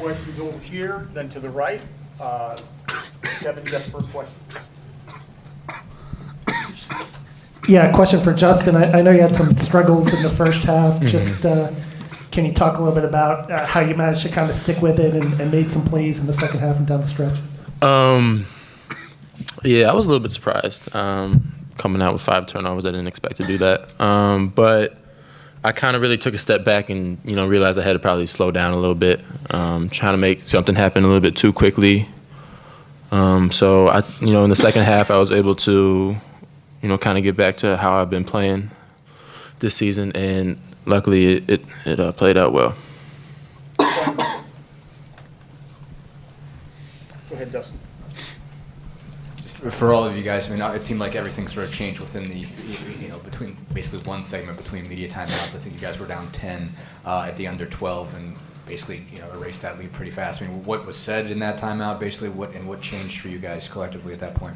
questions over here, then to the right. Kevin, you got the first question. Yeah, question for Justin. I know you had some struggles in the first half. Just can you talk a little bit about how you managed to kind of stick with it and made some plays in the second half and down the stretch? Yeah, I was a little bit surprised coming out with 5 turnovers. I didn't expect to do that. But I kind of really took a step back and, realized I had to probably slow down a little bit, trying to make something happen a little bit too quickly. So, in the second half, I was able to, kind of get back to how I've been playing this season, and luckily it played out well. Go ahead, Dustin. Just for all of you guys, it seemed like everything sort of changed within the, between basically one segment between media timeouts. I think you guys were down 10 at the under 12 and basically, erased that lead pretty fast. What was said in that timeout, basically, what changed for you guys collectively at that point?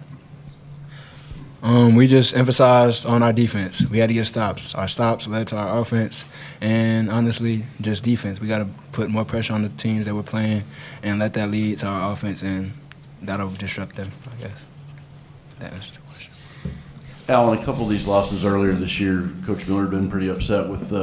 We just emphasized on our defense. We had to get stops. Our stops led to our offense, and honestly, just defense. We got to put more pressure on the teams that we're playing and let that lead to our offense, and that'll disrupt them, I guess. That answers the question. Alan, a couple of these losses earlier this year, Coach Miller had been pretty upset with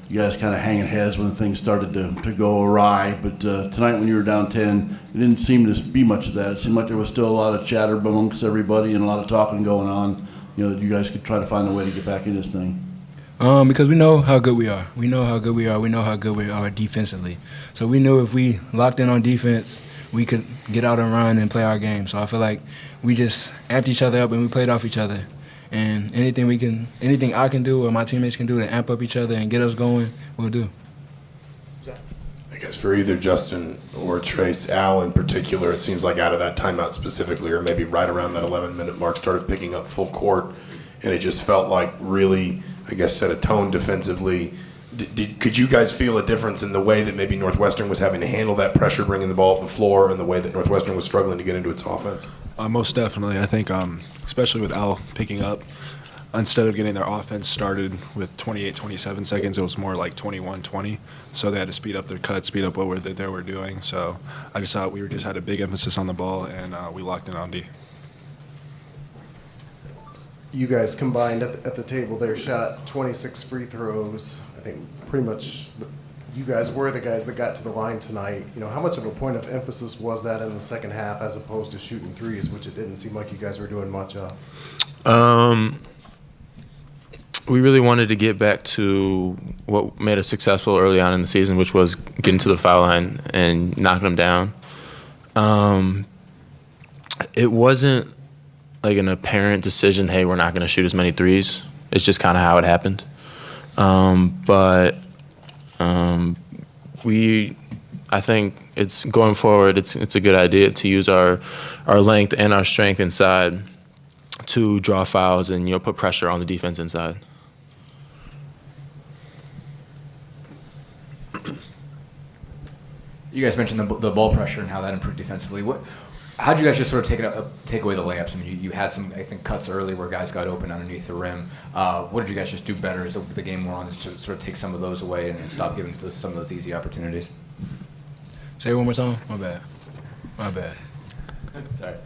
you guys kind of hanging heads when things started to go awry. But tonight when you were down 10, it didn't seem to be much of that. It seemed like there was still a lot of chatter amongst everybody and a lot of talking going on, that you guys could try to find a way to get back in this thing. Because we know how good we are. We know how good we are. We know how good we are defensively. So we knew if we locked in on defense, we could get out and run and play our game. So I feel like we just amped each other up and we played off each other. And anything I can do or my teammates can do to amp up each other and get us going, we'll do. I guess for either Justin or Trayce, Al in particular, it seems like out of that timeout specifically, or maybe right around that 11-minute mark, started picking up full court, and it just felt like really, I guess, set a tone defensively. Could you guys feel a difference in the way that maybe Northwestern was having to handle that pressure, bringing the ball up the floor, and the way that Northwestern was struggling to get into its offense? Most definitely. I think, especially with Al picking up, instead of getting their offense started with 28, 27 seconds, it was more like 21, 20. So they had to speed up their cut, speed up what they were doing. So I just thought we just had a big emphasis on the ball, and we locked in on D. You guys combined at the table there, shot 26 free throws. I think pretty much you guys were the guys that got to the line tonight. How much of a point of emphasis was that in the second half as opposed to shooting threes, which it didn't seem like you guys were doing much of? We really wanted to get back to what made us successful early on in the season, which was getting to the foul line and knocking them down. It wasn't like an apparent decision, hey, we're not going to shoot as many threes. It's just kind of how it happened. I think it's going forward, it's a good idea to use our length and our strength inside to draw fouls and put pressure on the defense inside. You guys mentioned the ball pressure and how that improved defensively. How'd you guys just sort of take away the layups? You had some, I think, cuts early where guys got open underneath the rim. What did you guys just do better as the game wore on to sort of take some of those away and stop giving some of those easy opportunities? Say it one more time. My bad. Sorry.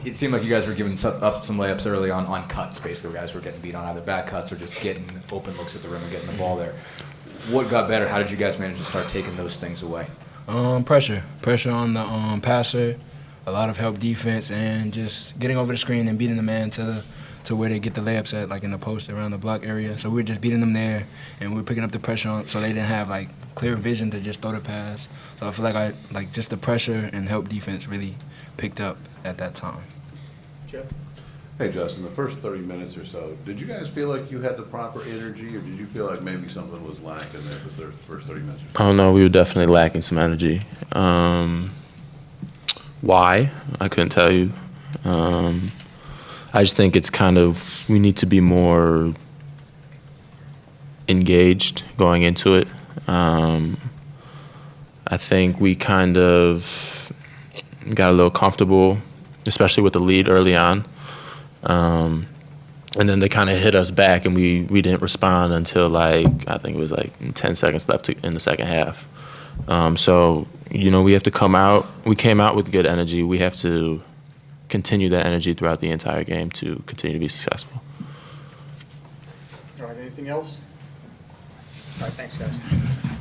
It seemed like you guys were giving up some layups early on cuts, basically, where guys were getting beat on either back cuts or just getting open looks at the rim and getting the ball there. What got better? How did you guys manage to start taking those things away? Pressure on the passer, a lot of help defense, and just getting over the screen and beating the man to where they get the layups at, like in the post around the block area. So we were just beating them there, and we were picking up the pressure on, so they didn't have clear vision to just throw the pass. So I feel like just the pressure and help defense really picked up at that time. Jeff? Hey, Justin, the first 30 minutes or so, did you guys feel like you had the proper energy, or did you feel like maybe something was lacking there for the first 30 minutes? Oh, no, we were definitely lacking some energy. Why? I couldn't tell you. I just think it's we need to be more engaged going into it. I think we kind of got a little comfortable, especially with the lead early on. And then they kind of hit us back, and we didn't respond until I think it was 10 seconds left in the second half. So we have to come out. We came out with good energy. We have to continue that energy throughout the entire game to continue to be successful. All right, anything else? All right, thanks, guys.